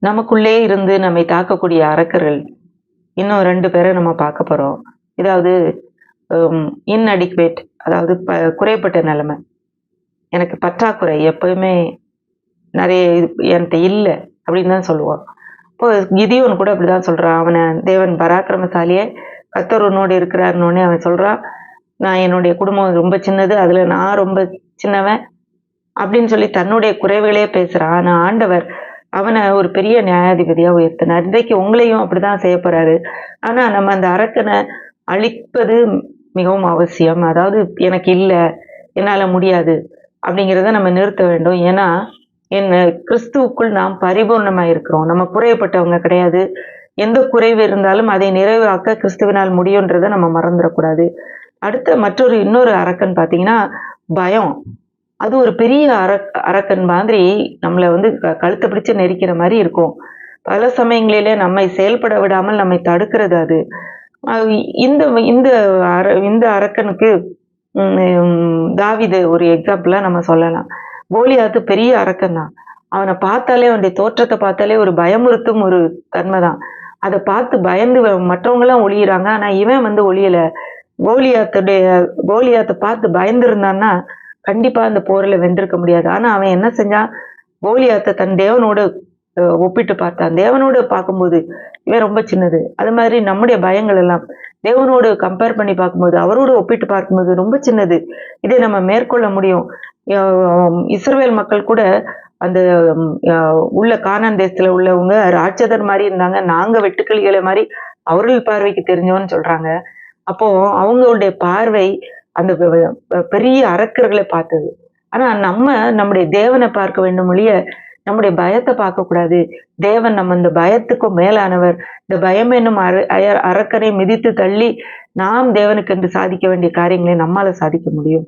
நமக்குள்ளே இருந்து நம்மை தாக்கக்கூடிய அரக்கர்கள் இன்னும் 2 பேர நம்ம பார்க்க போறோம். இதாவது இன்அடிக்வேட் அதாவது குறைபட்ட நிலைமை. எனக்கு பற்றாக்குறை எப்பவுமே நெறைய என்ட்ட இல்ல அப்படின்னு தான் சொல்லுவான். இப்போ கிதியோன் கூட அப்படிதான் சொல்றான். அவன தேவன் பராக்கிரமசாலியே கர்த்தர் உன்னோடு இருக்கிறார்ன்னோனே அவன் சொல்றான், நான் என்னுடைய குடும்பம் ரொம்ப சின்னது. அதுல நான் ரொம்ப சின்னவன் அப்படின்னு சொல்லி தன்னுடைய குறைவுகளே பேசுறான். ஆனா ஆண்டவர் அவன ஒரு பெரிய நியாயாதிபதியா உயர்த்தினார். இன்றைக்கு உங்களையும் அப்படிதான் செய்ய போறாரு. ஆனா நம்ம அந்த அரக்கன அழிப்பது மிகவும் அவசியம். அதாவது எனக்கு இல்ல, என்னால முடியாது அப்படிங்கிறத நம்ம நிறுத்த வேண்டும். ஏன்னா, என்ன கிறிஸ்துவுக்குள் நாம் பரிபூர்ணமா இருக்கிறோம். நம்ம குறையப்பட்டவங்க கிடையாது. எந்த குறைவு இருந்தாலும் அதை நிறைவாக்க கிறிஸ்துவினால் முடியுன்றத நம்ம மறந்துடக்கூடாது. அடுத்த இன்னொரு அரக்கன் பார்த்தீங்கன்னா, பயம். அது ஒரு பெரிய அரக்கன் மாதிரி நம்மள வந்து கழுத்த பிடிச்சு நெரிக்கிற மாரி இருக்கும். பல சமயங்களிலே நம்மை செயல்பட விடாமல் நம்மை தடுக்கிறது அது. இந்த இந்த இந்த அரக்கனுக்கு தாவீது ஒரு எக்ஸாம்பிளா நம்ம சொல்லலாம். கோலியாத்து பெரிய அரக்கன் தான். அவன பார்த்தாலே அவனுடைய தோற்றத்த பார்த்தாலே ஒரு பயமுறுத்தும் ஒரு தன்மை தான். அத பார்த்து பயந்து மற்றவங்கலாம் ஒளியிறாங்க. ஆனா இவன் வந்து ஒளியல. கோலியாத்த பார்த்து பயந்திருந்தான்னா, கண்டிப்பா அந்த போர்ல வென்றிருக்க முடியாது. ஆனா அவன் என்ன செஞ்சான்? கோலியாத்த தன் தேவனோடு ஒப்பிட்டு பார்த்தான். தேவனோடு பார்க்கும்போது இவன் ரொம்ப சின்னது. அது மாதிரி நம்முடைய பயங்கள் எல்லாம் தேவனோடு கம்பேர் பண்ணி பார்க்கும்போது, அவரோடு ஒப்பிட்டு பார்க்கும்போது ரொம்ப சின்னது. இதை நம்ம மேற்கொள்ள முடியும். இஸ்ரவேல் மக்கள் கூட அந்த உள்ள கானான் தேசத்துல உள்ளவங்க ராட்சதர் மாரி இருந்தாங்க. நாங்க வெட்டுக்கிளிகளை மாரி அவர்கள் பார்வைக்கு தெரிஞ்சோம்னு சொல்றாங்க. அப்போ அவங்களுடைய பார்வை அந்த பெரிய அரக்கர்களை பார்த்தது. ஆனா நம்முடைய தேவனை பார்க்க வேண்டும் ஒழிய நம்முடைய பயத்தை பார்க்கக்கூடாது. தேவன் நம்ம இந்த பயத்துக்கும் மேலானவர். இந்த பயம் என்னும் அரக்கனை மிதித்து தள்ளி நாம் தேவனுக்கென்று சாதிக்க வேண்டிய காரியங்களை நம்மால சாதிக்க முடியும்.